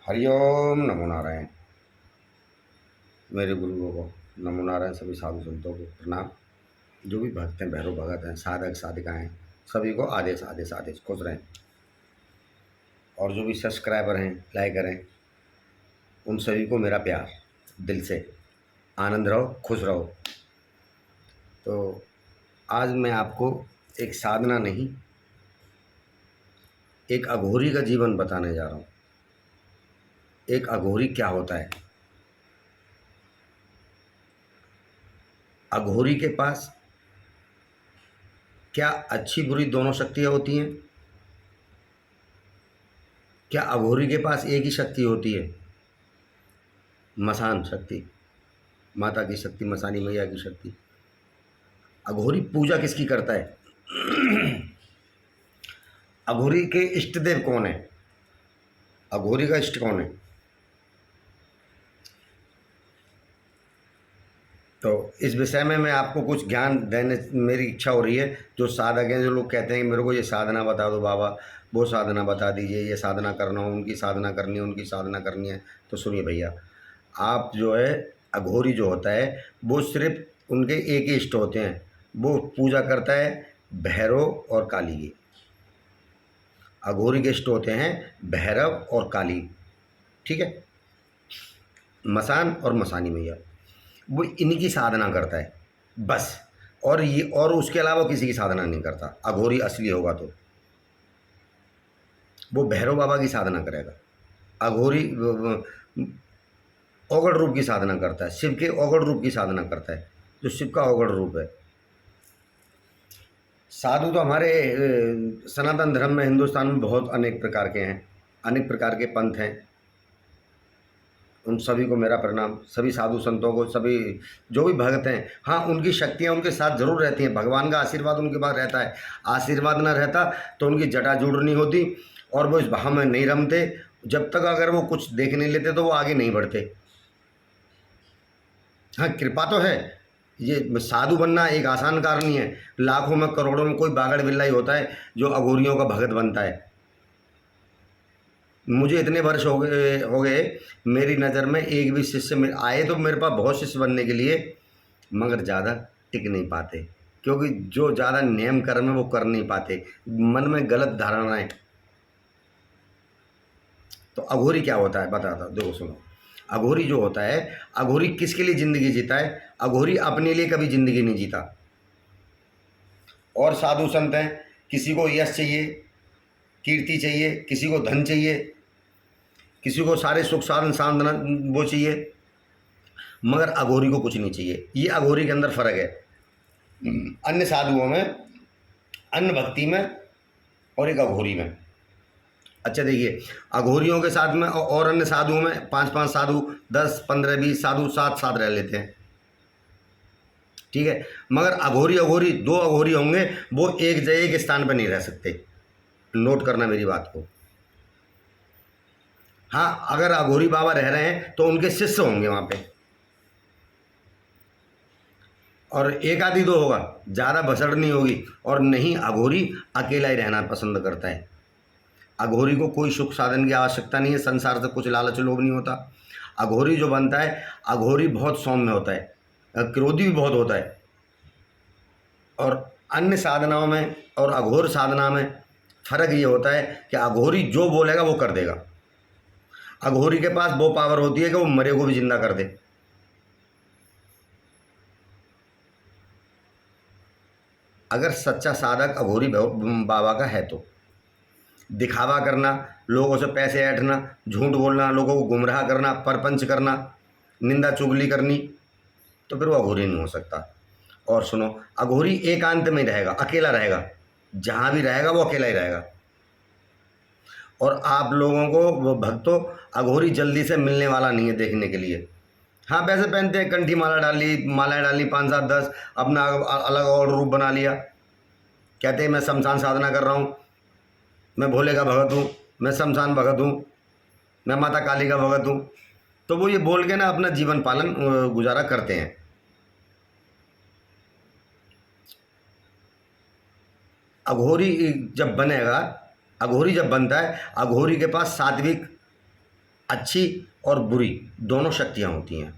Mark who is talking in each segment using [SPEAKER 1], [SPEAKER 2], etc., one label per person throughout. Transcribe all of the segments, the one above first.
[SPEAKER 1] हरिओम नमो नारायण। मेरे गुरुओं को नमो नारायण, सभी साधु संतों को प्रणाम। जो भी भक्त हैं, भैरव भगत हैं, साधक साधिकाएं, सभी को आदेश आदेश आदेश, खुश रहें। और जो भी सब्सक्राइबर हैं, लाइक करें, उन सभी को मेरा प्यार दिल से। आनंद रहो, खुश रहो। तो आज मैं आपको एक साधना नहीं, एक अघोरी का जीवन बताने जा रहा हूँ। एक अघोरी क्या होता है। अघोरी के पास क्या अच्छी बुरी दोनों शक्तियाँ होती हैं? क्या अघोरी के पास एक ही शक्ति होती है? मसान शक्ति, माता की शक्ति, मसानी मैया की शक्ति। अघोरी पूजा किसकी करता है? अघोरी के इष्ट देव कौन है? अघोरी का इष्ट कौन है? तो इस विषय में मैं आपको कुछ ज्ञान देने मेरी इच्छा हो रही है। जो साधक हैं, जो लोग कहते हैं कि मेरे को ये साधना बता दो बाबा, वो साधना बता दीजिए, ये साधना करना हो, उनकी साधना करनी है, उनकी साधना करनी है। तो सुनिए भैया, आप जो है, अघोरी जो होता है वो सिर्फ उनके एक ही इष्ट होते हैं। वो पूजा करता है भैरव और काली की। अघोरी के इष्ट होते हैं भैरव और काली, ठीक है, मसान और मसानी मैया। वो इन्हीं की साधना करता है बस। और उसके अलावा किसी की साधना नहीं करता। अघोरी असली होगा तो वो भैरव बाबा की साधना करेगा। अघोरी औगड़ रूप की साधना करता है, शिव के औगड़ रूप की साधना करता है, जो शिव का औगड़ रूप है। साधु तो हमारे सनातन धर्म में, हिंदुस्तान में बहुत अनेक प्रकार के हैं, अनेक प्रकार के पंथ हैं। उन सभी को मेरा प्रणाम, सभी साधु संतों को, सभी जो भी भगत हैं। हाँ, उनकी शक्तियाँ उनके साथ जरूर रहती हैं, भगवान का आशीर्वाद उनके पास रहता है। आशीर्वाद ना रहता तो उनकी जटा जुड़ नहीं होती और वो इस भाव में नहीं रमते। जब तक अगर वो कुछ देख नहीं लेते तो वो आगे नहीं बढ़ते। हाँ, कृपा तो है। ये साधु बनना एक आसान कार्य नहीं है। लाखों में करोड़ों में कोई बागड़ बिल्ला ही होता है जो अघोरियों का भगत बनता है। मुझे इतने वर्ष हो गए, मेरी नज़र में एक भी शिष्य आए तो मेरे पास बहुत शिष्य बनने के लिए, मगर ज़्यादा टिक नहीं पाते। क्योंकि जो ज़्यादा नियम कर्म है वो कर नहीं पाते, मन में गलत धारणाएं। तो अघोरी क्या होता है बताता हूं, देखो सुनो। अघोरी जो होता है, अघोरी किसके लिए ज़िंदगी जीता है? अघोरी अपने लिए कभी ज़िंदगी नहीं जीता। और साधु संत हैं, किसी को यश चाहिए, कीर्ति चाहिए, किसी को धन चाहिए, किसी को सारे सुख साधन साधन वो चाहिए, मगर अघोरी को कुछ नहीं चाहिए। ये अघोरी के अंदर फर्क है अन्य साधुओं में, अन्य भक्ति में और एक अघोरी में। अच्छा देखिए, अघोरियों के साथ में और अन्य साधुओं में 5-5 साधु, 10, 15, 20 साधु साथ साथ रह लेते हैं, ठीक है। मगर अघोरी अघोरी, दो अघोरी होंगे, वो एक जगह एक स्थान पर नहीं रह सकते। नोट करना मेरी बात को। हाँ, अगर अघोरी बाबा रह रहे हैं तो उनके शिष्य होंगे वहाँ पे, और एक आदि दो होगा, ज़्यादा भसड़ नहीं होगी। और नहीं, अघोरी अकेला ही रहना पसंद करता है। अघोरी को कोई सुख साधन की आवश्यकता नहीं है, संसार से कुछ लालच लोभ नहीं होता। अघोरी जो बनता है, अघोरी बहुत सौम्य होता है, क्रोधी भी बहुत होता है। और अन्य साधनाओं में और अघोर साधना में फर्क ये होता है कि अघोरी जो बोलेगा वो कर देगा। अघोरी के पास वो पावर होती है कि वो मरे को भी जिंदा कर दे। अगर सच्चा साधक अघोरी बाबा का है तो दिखावा करना, लोगों से पैसे ऐंठना, झूठ बोलना, लोगों को गुमराह करना, परपंच करना, निंदा चुगली करनी, तो फिर वो अघोरी नहीं हो सकता। और सुनो, अघोरी एकांत में रहेगा, अकेला रहेगा, जहाँ भी रहेगा वो अकेला ही रहेगा। और आप लोगों को, वो भक्तों, अघोरी जल्दी से मिलने वाला नहीं है देखने के लिए। हाँ, पैसे पहनते हैं, कंठी माला डाली, मालाएं डाली 5, 7, 10, अपना अलग और रूप बना लिया। कहते हैं मैं शमशान साधना कर रहा हूँ, मैं भोले का भगत हूँ, मैं शमशान भगत हूँ, मैं माता काली का भगत हूँ। तो वो ये बोल के ना अपना जीवन पालन गुजारा करते हैं। अघोरी जब बनेगा, अघोरी जब बनता है, अघोरी के पास सात्विक अच्छी और बुरी दोनों शक्तियाँ होती हैं।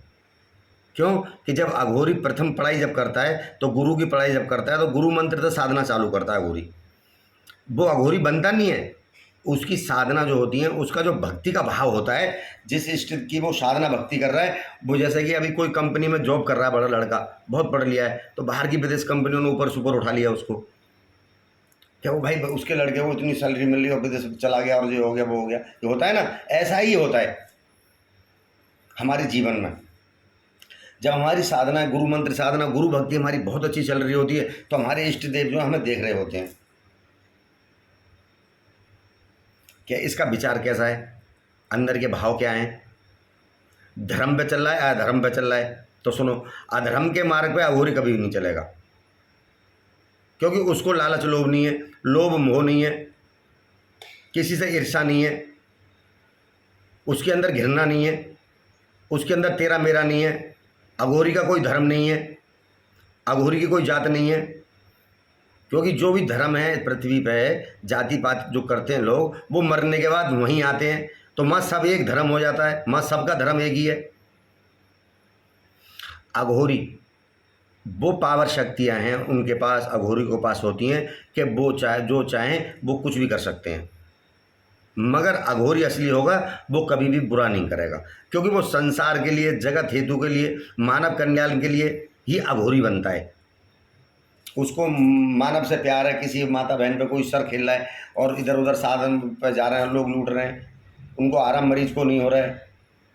[SPEAKER 1] क्यों कि जब अघोरी प्रथम पढ़ाई जब करता है तो गुरु की पढ़ाई जब करता है तो गुरु मंत्र से साधना चालू करता है अघोरी। वो अघोरी बनता नहीं है, उसकी साधना जो होती है उसका जो भक्ति का भाव होता है, जिस इष्ट की वो साधना भक्ति कर रहा है, वो जैसे कि अभी कोई कंपनी में जॉब कर रहा है, बड़ा लड़का बहुत पढ़ लिया है तो बाहर की विदेश कंपनियों ने ऊपर सुपर उठा लिया उसको, क्या वो भाई उसके लड़के को इतनी सैलरी मिल रही है और विदेश चला गया और ये हो गया वो हो गया, ये होता है ना। ऐसा ही होता है हमारे जीवन में। जब हमारी साधना गुरु मंत्र साधना गुरु भक्ति हमारी बहुत अच्छी चल रही होती है तो हमारे इष्ट देव जो हमें देख रहे होते हैं क्या इसका विचार कैसा है, अंदर के भाव क्या हैं, धर्म पे चल रहा है अधर्म पे चल रहा है। तो सुनो, अधर्म के मार्ग पे अघोरी कभी भी नहीं चलेगा, क्योंकि उसको लालच लोभ नहीं है, लोभ मोह नहीं है, किसी से ईर्ष्या नहीं है, उसके अंदर घृणा नहीं है, उसके अंदर तेरा मेरा नहीं है। अघोरी का कोई धर्म नहीं है, अघोरी की कोई जात नहीं है, क्योंकि जो भी धर्म है पृथ्वी पे जाति पात जो करते हैं लोग वो मरने के बाद वहीं आते हैं, तो माँ सब एक धर्म हो जाता है, माँ सबका धर्म एक ही है। अघोरी वो पावर शक्तियां हैं उनके पास, अघोरी के पास होती हैं कि वो चाहे जो चाहें वो कुछ भी कर सकते हैं, मगर अघोरी असली होगा वो कभी भी बुरा नहीं करेगा, क्योंकि वो संसार के लिए, जगत हेतु के लिए, मानव कल्याण के लिए ही अघोरी बनता है। उसको मानव से प्यार है, किसी माता बहन पे कोई सर खेल रहा है और इधर उधर साधन पर जा रहे हैं लोग, लूट रहे हैं, उनको आराम मरीज को नहीं हो रहा है,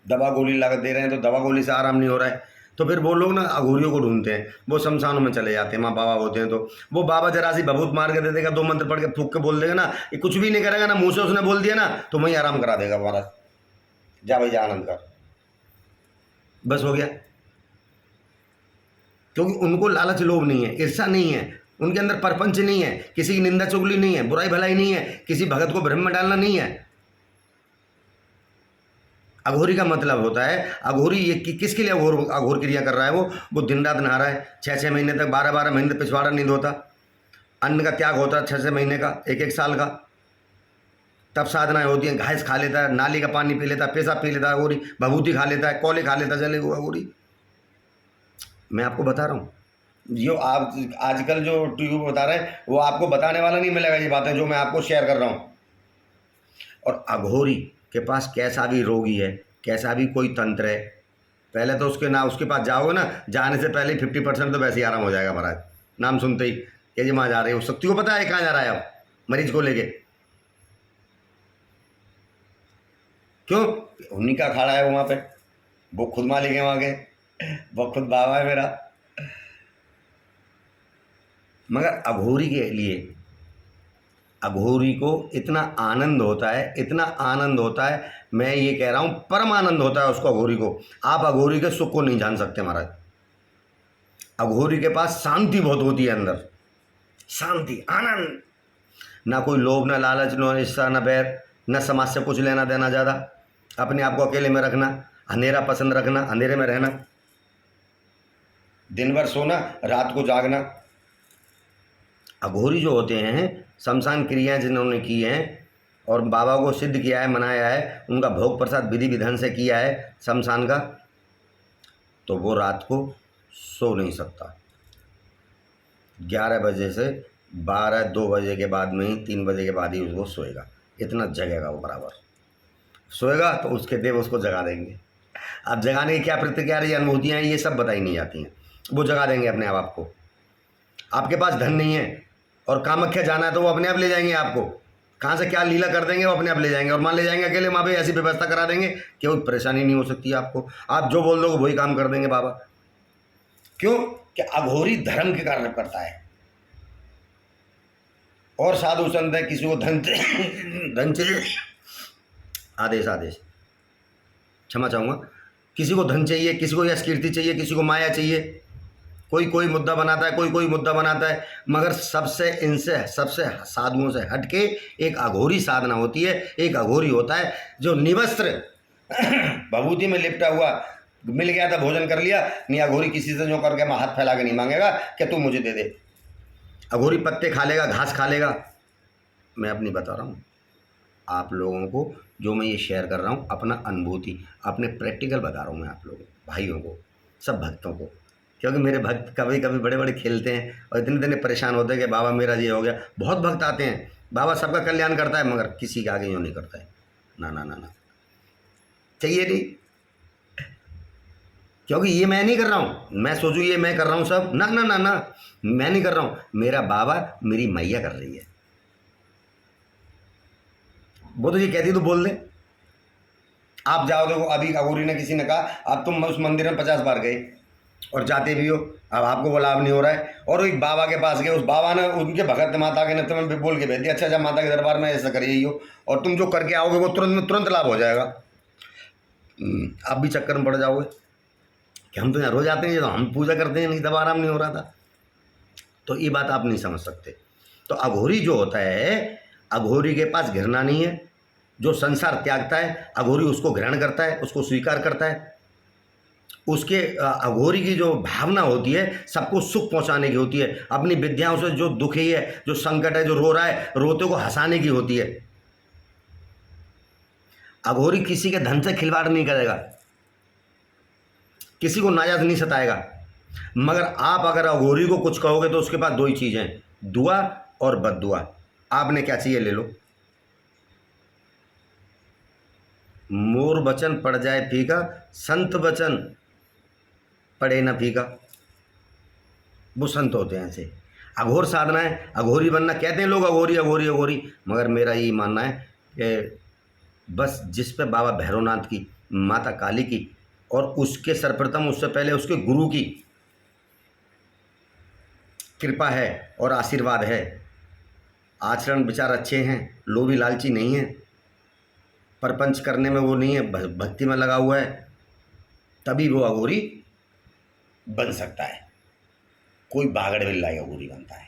[SPEAKER 1] दवा गोली लगा दे रहे हैं तो दवा गोली से आराम नहीं हो रहा है, तो फिर वो लोग ना अघोरियों को ढूंढते हैं, वो शमशानों में चले जाते हैं। माँ बाबा होते हैं तो वो बाबा जरा सी भभूत मार के दे देगा, 2 मंत्र पढ़ के फूक के बोल देगा ना, ये कुछ भी नहीं करेगा ना, मुँह से उसने बोल दिया ना तो वहीं आराम करा देगा, महाराज जा भाई जा आनंद कर, बस हो गया। क्योंकि उनको लालच लोभ नहीं है, ईर्ष्या नहीं है, उनके अंदर परपंच नहीं है, किसी की निंदा चुगली नहीं है, बुराई भलाई नहीं है, किसी भगत को भ्रम में डालना नहीं है। अघोरी का मतलब होता है, अघोरी ये किसके लिए अघोर क्रिया कर रहा है, वो दिन रात नहा रहा है, 6-6 महीने तक, 12-12 महीने तक पिछवाड़ा नहीं धोता, अन्न का त्याग होता है 6-6 महीने का, 1-1 साल का, तब साधनाएं होती हैं। घास खा लेता है, नाली का पानी पी लेता है, पेशाब पी लेता है अघोरी, भभूति खा लेता है, कोले खा लेता है, चले वो अघोरी। मैं आपको बता रहा हूँ, जो आप आजकल जो टीवी पर बता रहे हैं वो आपको बताने वाला नहीं मिलेगा, ये बातें जो मैं आपको शेयर कर रहा हूँ। और अघोरी के पास कैसा भी रोगी है, कैसा भी कोई तंत्र है, पहले तो उसके पास जाओगे ना, जाने से पहले 50% तो वैसे ही आराम हो जाएगा महाराज, नाम सुनते ही ये जी माँ जा रही है, शक्ति को पता है कहाँ जा रहा है अब मरीज को लेके, क्यों, उन्हीं का अखाड़ा है वहाँ पे, वो खुद मालिक है वहाँ के, वो खुद बाबा है मेरा। मगर अघोरी के लिए, अघोरी को इतना आनंद होता है, इतना आनंद होता है, मैं ये कह रहा हूँ परम आनंद होता है उसको अघोरी को। आप अघोरी के सुख को नहीं जान सकते महाराज। अघोरी के पास शांति बहुत होती है अंदर, शांति, आनंद, ना कोई लोभ, ना लालच, ना ईर्ष्या, ना बैर, न समाज से कुछ लेना देना ज़्यादा, अपने आप को अकेले में रखना, अंधेरा पसंद रखना, अंधेरे में रहना, दिन भर सोना, रात को जागना। अघोरी जो होते हैं, शमशान क्रियाएं जिन्होंने की हैं और बाबा को सिद्ध किया है, मनाया है, उनका भोग प्रसाद विधि विधान से किया है शमशान का, तो वो रात को सो नहीं सकता। 11 बजे से 12-2 बजे के बाद में ही, 3 बजे के बाद ही वो सोएगा, इतना जगेगा वो बराबर सोएगा, तो उसके देव उसको जगा देंगे। अब जगाने की क्या प्रतिक्रिया रही, अनुभूतियाँ ये सब बताई नहीं जाती हैं, वो जगा देंगे अपने आप आपको। आपके पास धन नहीं है और कामाख्या जाना है तो वो अपने आप ले जाएंगे आपको, कहाँ से क्या लीला कर देंगे वो अपने आप ले जाएंगे, और मान ले जाएंगे अकेले, वहाँ पे ऐसी व्यवस्था करा देंगे कि कोई परेशानी नहीं हो सकती आपको, आप जो बोल दोगे वही काम कर देंगे बाबा। क्यों कि अघोरी धर्म के कारण करता है। और साधु संत है, किसी को धन चाहिए, आदेश क्षमा चाहूँगा, किसी को धन चाहिए, किसी को यश कीर्ति चाहिए, किसी को माया चाहिए, कोई मुद्दा बनाता है, कोई मुद्दा बनाता है, मगर सबसे साधुओं से हटके एक अघोरी साधना होती है। एक अघोरी होता है जो निवस्त्र भभूति में लिपटा हुआ, मिल गया था भोजन कर लिया, नहीं अघोरी किसी से जो करके हाथ फैला के नहीं मांगेगा कि तू मुझे दे दे। अघोरी पत्ते खा लेगा, घास खा लेगा। मैं अपनी बता रहा हूँ, आप लोगों को जो मैं ये शेयर कर रहा हूँ अपना अनुभूति, अपने प्रैक्टिकल बता रहा हूँ मैं आप लोगों भाइयों को, सब भक्तों को। क्योंकि मेरे भक्त कभी कभी बड़े बड़े खेलते हैं और इतने इतने परेशान होते हैं कि बाबा मेरा ये हो गया। बहुत भक्त आते हैं, बाबा सबका कल्याण करता है मगर किसी के आगे यूँ नहीं करता है। ना ना ना ना, चाहिए नहीं। क्योंकि ये मैं नहीं कर रहा हूँ, मैं सोचूँ ये मैं कर रहा हूँ सब, ना ना ना ना, मैं नहीं कर रहा हूँ, मेरा बाबा मेरी मैया कर रही है। वो तो ये कहती तो बोल दे। आप जाओ, देखो अभी अघोरी ने किसी ने कहा अब तुम उस मंदिर में 50 बार गए और जाते भी हो, अब आपको वो लाभ नहीं हो रहा है, और एक बाबा के पास गए, उस बाबा ने उनके भगत माता के ने तुम्हें बोल के भेज दिया, अच्छा जब माता के दरबार में ऐसा करिए हो और तुम जो करके आओगे वो तुरंत तुरंत लाभ हो जाएगा। आप भी चक्कर में पड़ जाओगे कि हम तो यहाँ रोज आते हैं, ये तो हम पूजा करते हैं, नहीं दबा आराम नहीं हो रहा था। तो ये बात आप नहीं समझ सकते। तो अघोरी जो होता है, अघोरी के पास घृणा नहीं है। जो संसार त्यागता है अघोरी उसको ग्रहण करता है, उसको स्वीकार करता है। उसके अघोरी की जो भावना होती है सबको सुख पहुंचाने की होती है। अपनी विद्याओं से जो दुखी है, जो संकट है, जो रो रहा है, रोते को हंसाने की होती है। अघोरी किसी के धन से खिलवाड़ नहीं करेगा, किसी को नाजायज नहीं सताएगा। मगर आप अगर अघोरी को कुछ कहोगे तो उसके पास दो ही चीजें, दुआ और बद्दुआ। आपने क्या चाहिए ले लो। मोर वचन पड़ जाए फीका, संत वचन पड़े न फीका। वो संत होते हैं ऐसे। अघोर साधना है, अघोरी बनना कहते हैं लोग, अघोरी अघोरी अघोरी, मगर मेरा ये मानना है कि बस जिस पे बाबा भैरवनाथ की, माता काली की और उसके सर्वप्रथम उससे पहले उसके गुरु की कृपा है और आशीर्वाद है, आचरण विचार अच्छे हैं, लोभी लालची नहीं है, परपंच करने में वो नहीं है, भक्ति में लगा हुआ है, तभी वो अघोरी बन सकता है। कोई बागड़ बिल्ला अघोरी बनता है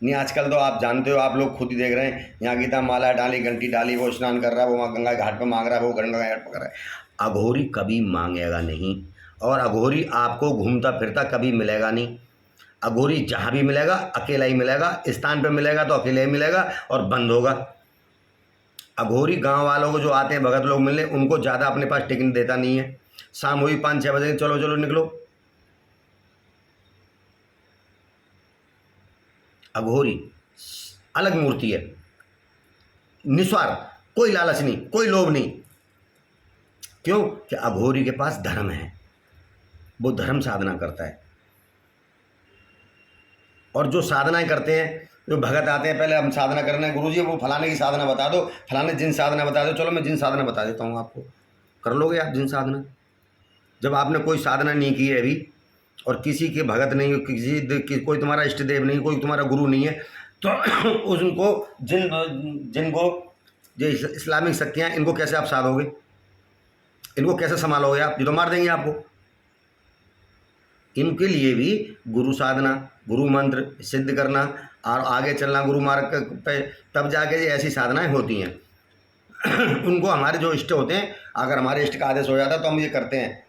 [SPEAKER 1] नहीं। आजकल तो आप जानते हो, आप लोग खुद ही देख रहे हैं, यहाँ गीता माला डाली, घंटी डाली, वो स्नान कर रहा है, वो वहाँ गंगा घाट पर मांग रहा है, वो गंगा घाट पर कर रहा है। अघोरी कभी मांगेगा नहीं, और अघोरी आपको घूमता फिरता कभी मिलेगा नहीं। अघोरी जहाँ भी मिलेगा अकेला ही मिलेगा, स्थान पे मिलेगा तो अकेले ही मिलेगा और बंद होगा। अघोरी गांव वालों को जो आते हैं भगत लोग मिलने, उनको ज़्यादा अपने पास टिकट देता नहीं है। शाम हुई 5-6 बजे, चलो चलो निकलो। अघोरी अलग मूर्ति है, निस्वार्थ, कोई लालच नहीं, कोई लोभ नहीं। क्यों कि अघोरी के पास धर्म है, वो धर्म साधना करता है। और जो साधनाएं करते हैं, जो भगत आते हैं, पहले हम साधना करना है, गुरुजी वो फलाने की साधना बता दो, फलाने जिन साधना बता दो, चलो मैं जिन साधना बता देता हूँ आपको, कर लोगे आप जिन साधना। जब आपने कोई साधना नहीं की है अभी और किसी के भगत नहीं हो, कोई तुम्हारा इष्ट देव नहीं, कोई तुम्हारा गुरु नहीं है, तो उनको जिनको जो इस्लामिक शक्तियाँ, इनको कैसे आप साधोगे, इनको कैसे संभालोगे आप, ये तो मार देंगे आपको। इनके लिए भी गुरु साधना, गुरु मंत्र सिद्ध करना और आगे चलना गुरु मार्ग पे, तब जाके ये ऐसी साधनाएं होती हैं। उनको हमारे जो इष्ट होते हैं, अगर हमारे इष्ट का आदेश हो जाता है तो हम ये करते हैं,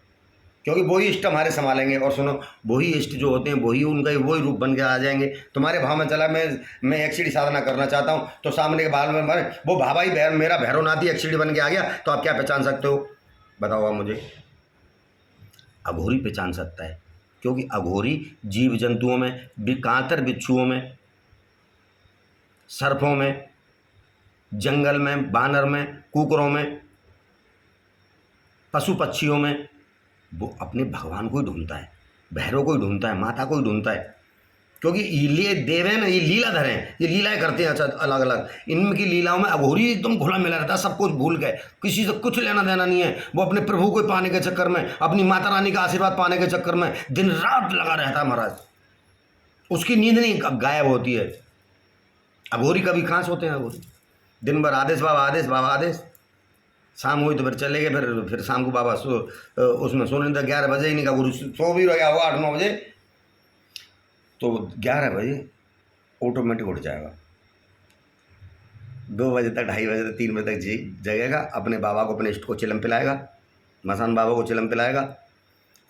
[SPEAKER 1] क्योंकि वही इष्ट हमारे संभालेंगे। और सुनो, वही इष्ट जो होते हैं वही उनका वही रूप बन के आ जाएंगे। तुम्हारे भाव में चला मैं एक सीढ़ी साधना करना चाहता हूँ, तो सामने के भाव में वो बाबा ही मेरा भैरवनाथ ही एक सीढ़ी बन के आ गया, तो आप क्या पहचान सकते हो, बताओ आप मुझे। अघोरी पहचान सकता है, क्योंकि अघोरी जीव जंतुओं में, कांतर बिच्छुओं में, सर्पों में, जंगल में, बानर में, कुकरों में, पशु पक्षियों में वो अपने भगवान को ही ढूंढता है, भैरव को ही ढूंढता है, माता को ही ढूंढता है। क्योंकि ये देव है ना, ये लीलाधर हैं, ये लीलाएं करते हैं। अच्छा, अलग अलग इनकी लीलाओं में अघोरी एकदम घुला मिला रहता है, सब कुछ भूल गए, किसी से कुछ लेना देना नहीं है। वो अपने प्रभु को पाने के चक्कर में, अपनी माता रानी का आशीर्वाद पाने के चक्कर में दिन रात लगा रहता है महाराज। उसकी नींद नहीं गायब होती है। अघोरी कभी कहाँ सोते हैं अघोरी, दिन भर आदेश बाबा आदेश, बाबा आदेश, शाम हुई तो फिर चले गए, फिर शाम को बाबा उसमें सोने तक 11 बजे ही नहीं का, गुरु सो भी गया होगा 8-9 बजे, तो 11 बजे ऑटोमेटिक उठ जाएगा, 2 बजे तक, 2:30 बजे तक, 3 बजे तक जगेगा, अपने बाबा को, अपने इष्ट को चिलम पिलाएगा, मसान बाबा को चिलम पिलाएगा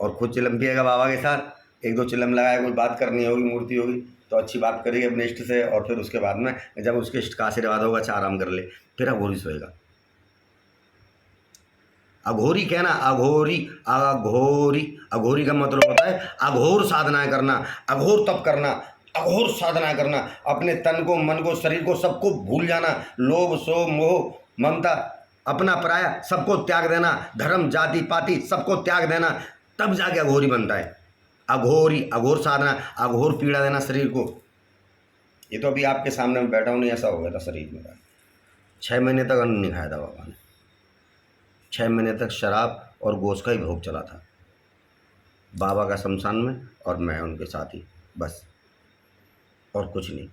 [SPEAKER 1] और खुद चिलम पिएगा बाबा के साथ। 1-2 चिलम लगाए, कोई बात करनी होगी, मूर्ति होगी तो अच्छी बात करेगी अपने इष्ट से, और फिर उसके बाद में जब उसके इष्ट का आशीर्वाद होगा, अच्छा आराम कर ले, फिर अघोरी सोएगा। अघोरी कहना, अघोरी, अघोरी, अघोरी का मतलब होता है अघोर साधनाएं करना, अघोर तप करना, अघोर साधनाएं करना, अपने तन को, मन को, शरीर को, सबको भूल जाना, लोभ शोभ मोह ममता, अपना पराया सबको त्याग देना, धर्म जाति पाति सबको त्याग देना, तब जाके अघोरी बनता है। अघोरी, अघोर साधना, अघोर पीड़ा देना शरीर को। ये तो अभी आपके सामने में बैठा हूँ, नहीं ऐसा हो गया था शरीर मेरा। 6 महीने तक अन्न नहीं खाया था बाबा ने, 6 महीने तक शराब और गोश्त का ही भोग चला था बाबा का शमशान में, और मैं उनके साथ ही, बस और कुछ नहीं।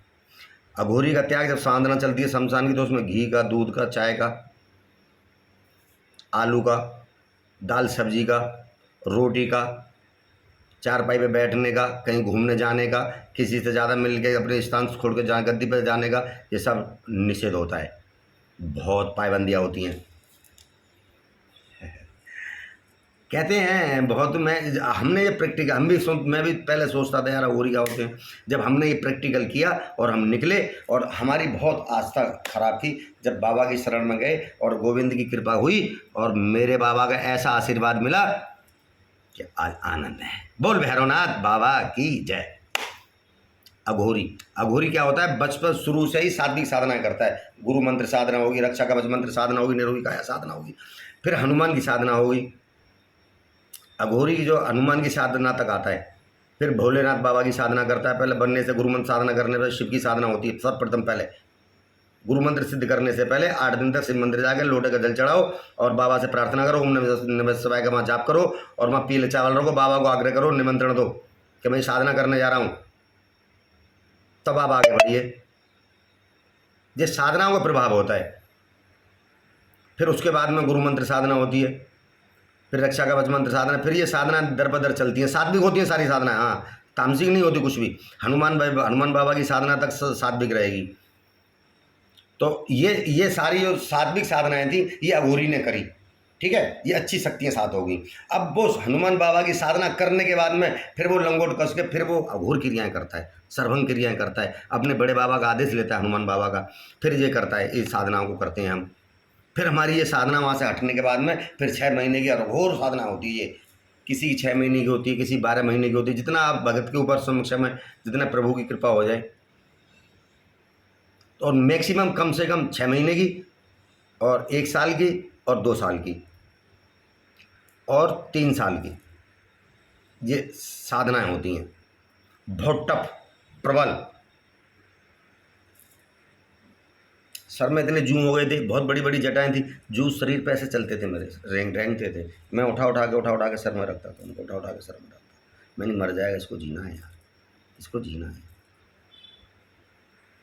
[SPEAKER 1] अघोरी का त्याग जब साधना चलती है शमशान की, तो उसमें घी का, दूध का, चाय का, आलू का, दाल सब्जी का, रोटी का, चारपाई पे बैठने का, कहीं घूमने जाने का, किसी से ज़्यादा मिल के अपने स्थान छोड़ के गद्दी पर जाने का, ये सब निषेध होता है। बहुत पाबंदियाँ होती हैं। कहते हैं बहुत, हमने ये प्रैक्टिकल, मैं भी पहले सोचता था यार अघोरी क्या होते हैं। जब हमने ये प्रैक्टिकल किया और हम निकले, और हमारी बहुत आस्था खराब थी, जब बाबा की शरण में गए और गोविंद की कृपा हुई और मेरे बाबा का ऐसा आशीर्वाद मिला कि आज आनंद है। बोल भैरवनाथ बाबा की जय। अघोरी, अघोरी क्या होता है, बचपन शुरू से ही सात्विक साधना करता है। गुरु मंत्र साधना होगी, रक्षा कवच मंत्र साधना होगी, निरोगी काया साधना होगी, फिर हनुमान की साधना होगी। अघोरी की जो हनुमान की साधना तक आता है, फिर भोलेनाथ बाबा की साधना करता है। पहले बनने से, गुरु मंत्र साधना करने पर शिव की साधना होती है। सर्वप्रथम पहले गुरु मंत्र सिद्ध करने से पहले 8 दिन तक शिव मंदिर जाकर लोटे का जल चढ़ाओ और बाबा से प्रार्थना करो, ओम नमः शिवाय का वहाँ जाप करो, और वहाँ पीले चावल रखो, बाबा को आग्रह करो, निमंत्रण दो कि मैं साधना करने जा रहा हूँ, तब आप आगे बढ़िए। ये साधनाओं का प्रभाव होता है। फिर उसके बाद में गुरु मंत्र साधना होती है, फिर रक्षा कवच मंत्र साधना, फिर ये साधना दर बदर चलती है। सात्विक होती है सारी साधना, हाँ, तामसिक नहीं होती कुछ भी। हनुमान बाबा की साधना तक सात्विक रहेगी। तो ये सारी जो सात्विक साधनाएं थी, ये अघोरी ने करी, ठीक है, ये अच्छी शक्तियां साथ होगी। अब वो हनुमान बाबा की साधना करने के बाद में फिर वो लंगोट कस के फिर वो अघोर क्रियाएं करता है, सर्वंग क्रियाएं करता है, अपने बड़े बाबा का आदेश लेता है हनुमान बाबा का, फिर ये करता है। इस साधनाओं को करते हैं हम। फिर हमारी ये साधना वहाँ से हटने के बाद में फिर 6 महीने की अघोर साधना होती है। ये किसी की 6 महीने की होती है, किसी 12 महीने की होती है, जितना आप भगत के ऊपर सक्षम है, जितना प्रभु की कृपा हो जाए। और मैक्सिमम कम से कम 6 महीने की, और 1 साल की, और 2 साल की, और 3 साल की, ये साधनाएं होती हैं। बहुत टफ, प्रबल। सर में इतने जूं हो गए थे, बहुत बड़ी बड़ी जटाएं थी, जू शरीर पे ऐसे चलते थे मेरे, रेंगते थे। मैं उठा उठा के सर में रखता था, उनको उठा उठा के सर में रखता। मैंने मर जाएगा, इसको जीना है यार, इसको जीना है।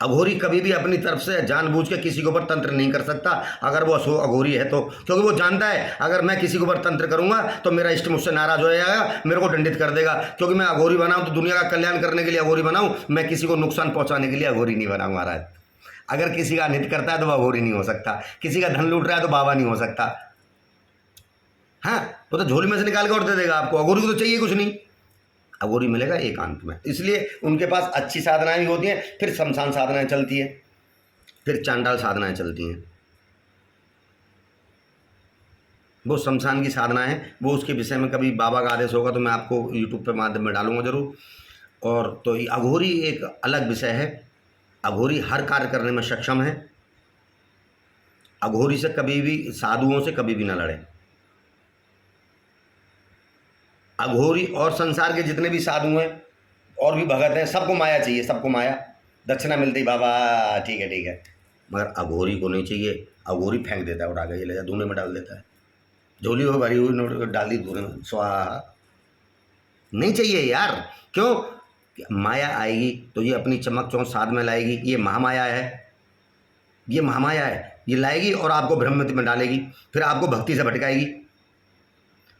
[SPEAKER 1] अघोरी कभी भी अपनी तरफ से जानबूझ के किसी के ऊपर तंत्र नहीं कर सकता, अगर वो अघोरी है तो, क्योंकि वो जानता है अगर मैं किसी के ऊपर तंत्र करूंगा तो मेरा इष्ट मुझसे नाराज हो जाएगा, मेरे को दंडित कर देगा। क्योंकि मैं अघोरी बनाऊं तो दुनिया का कल्याण करने के लिए अघोरी बनाऊं, मैं किसी को नुकसान पहुंचाने के लिए अघोरी नहीं बनाऊं महाराज। अगर किसी का अनित करता है तो वह अघोरी नहीं हो सकता, किसी का धन लूट रहा है तो बाबा नहीं हो सकता। हाँ, वो तो झोली में से निकाल के और दे देगा आपको। अघोरी को तो चाहिए कुछ नहीं, अघोरी मिलेगा एकांत में। इसलिए उनके पास अच्छी साधनाएं भी होती हैं, फिर शमशान साधनाएं चलती है, फिर चांडाल साधनाएं चलती हैं। वो शमशान की साधना है, वो उसके विषय में कभी बाबा का आदेश होगा तो मैं आपको यूट्यूब पे माध्यम में डालूंगा जरूर। और तो अघोरी एक अलग विषय है। अघोरी हर कार्य करने में सक्षम है। अघोरी से कभी भी, साधुओं से कभी भी ना लड़े। अघोरी और संसार के जितने भी साधु हैं और भी भगत हैं, सबको माया चाहिए, सबको माया। दक्षिणा मिलती बाबा, ठीक है, मगर अघोरी को नहीं चाहिए। अघोरी फेंक देता है, उठा के ले जा, धूने में डाल देता है। झोली हो भरी हुई नोट डाल दी धूने में, स्वाहा। नहीं चाहिए यार। क्यों? माया आएगी तो ये अपनी चमक चौंक साध में लाएगी। ये महामाया है, ये महामाया है, ये लाएगी और आपको भ्रमित में डालेगी, फिर आपको भक्ति से भटकाएगी।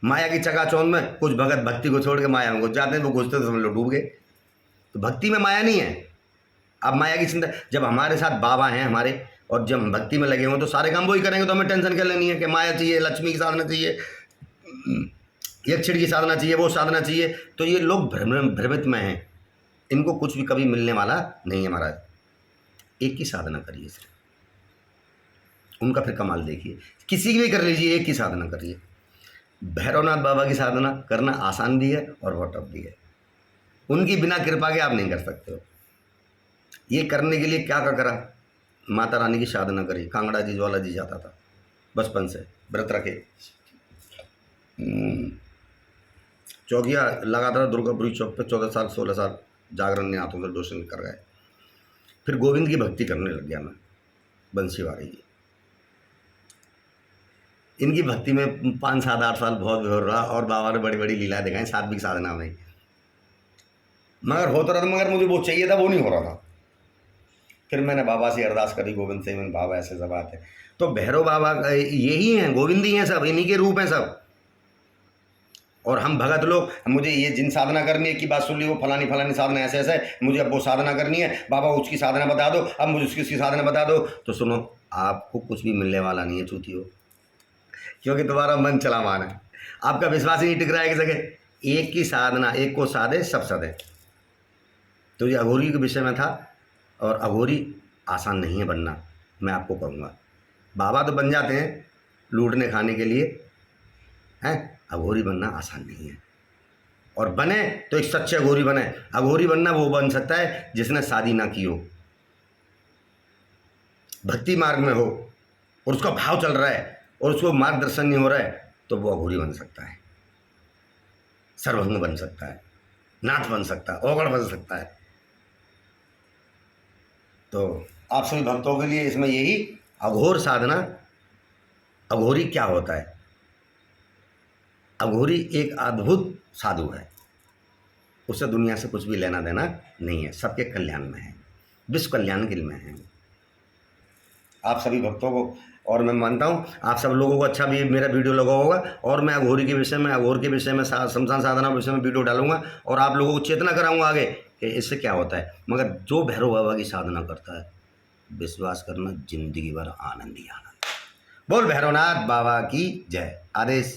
[SPEAKER 1] माया की चकाचौंध में कुछ भगत भक्ति को छोड़ के माया में घुस जाते हैं, वो घुसते तो समझ लो डूब गए। तो भक्ति में माया नहीं है। अब माया की चिंता, जब हमारे साथ बाबा हैं हमारे, और जब हम भक्ति में लगे हों तो सारे काम वही करेंगे, तो हमें टेंशन कर लेनी है कि माया चाहिए, लक्ष्मी की साधना चाहिए, यक्षिण की साधना चाहिए, वो साधना चाहिए। तो ये लोग भ्रमित में हैं, इनको कुछ भी कभी मिलने वाला नहीं है महाराज। एक की साधना करिए सिर्फ, उनका फिर कमाल देखिए। किसी की भी कर लीजिए, एक की साधना करिए, भैरवनाथ बाबा की साधना करना आसान भी है और बहुत टफ भी है। उनकी बिना कृपा के आप नहीं कर सकते हो। ये करने के लिए क्या करा, माता रानी की साधना करी। कांगड़ा जी ज्वाला जी जाता था बचपन से, व्रत रखे, चौकिया लगाता था दुर्गापुरी चौक पे, 14 साल 16 साल जागरण ने हाथों से डोशन कर गए। फिर गोविंद की भक्ति करने लग गया मैं, बंसी वारी की। इनकी भक्ति में 5 7 8 साल बहुत विभोर रहा और बाबा ने बड़ी बड़ी लीला दिखाई सात्विक साधना में। मगर होता रहा था, मगर मुझे वो चाहिए था, वो नहीं हो रहा था। फिर मैंने बाबा से अरदास करी, गोविंद से, मैंने बाबा ऐसे सब बात है। तो भैरव बाबा यही हैं, गोविंद ही हैं सब, इन्हीं के रूप हैं सब। और हम भगत लोग, मुझे ये जिन साधना करनी है की बात सुन ली, वो फलानी फलानी साधना ऐसे ऐसे है, मुझे अब वो साधना करनी है, बाबा उसकी साधना बता दो, अब मुझे उसकी साधना बता दो। तो सुनो, आपको कुछ भी मिलने वाला नहीं है चूतियो, क्योंकि तुम्हारा मन चला मान है, आपका विश्वास ही नहीं टिक रहा है एक जगह। एक की साधना, एक को साधे सब सदे। तो ये अघोरी के विषय में था, और अघोरी आसान नहीं है बनना, मैं आपको कहूँगा। बाबा तो बन जाते हैं लूटने खाने के लिए, हैं, अघोरी बनना आसान नहीं है। और बने तो एक सच्चे अघोरी बने। अघोरी बनना वो बन सकता है जिसने शादी ना की हो, भक्ति मार्ग में हो, और उसका भाव चल रहा है और उसको मार्गदर्शन नहीं हो रहा है, तो वो अघोरी बन सकता है, सर्वभंग बन सकता है, नाथ बन सकता है, ओगड़ बन सकता है। तो आप सभी भक्तों के लिए इसमें यही अघोर साधना, अघोरी क्या होता है। अघोरी एक अद्भुत साधु है, उससे दुनिया से कुछ भी लेना देना नहीं है, सबके कल्याण में है, विश्व कल्याण के लिए में है। आप सभी भक्तों को, और मैं मानता हूँ आप सब लोगों को अच्छा भी मेरा वीडियो लगा होगा, और मैं अघोरी के विषय में, अघोर के विषय में, शमशान साधना के विषय में वीडियो डालूंगा, और आप लोगों को चेतना कराऊंगा आगे कि इससे क्या होता है। मगर जो भैरव बाबा की साधना करता है, विश्वास करना, जिंदगी भर आनंद ही आनंद। बोल भैरवनाथ बाबा की जय। आदेश।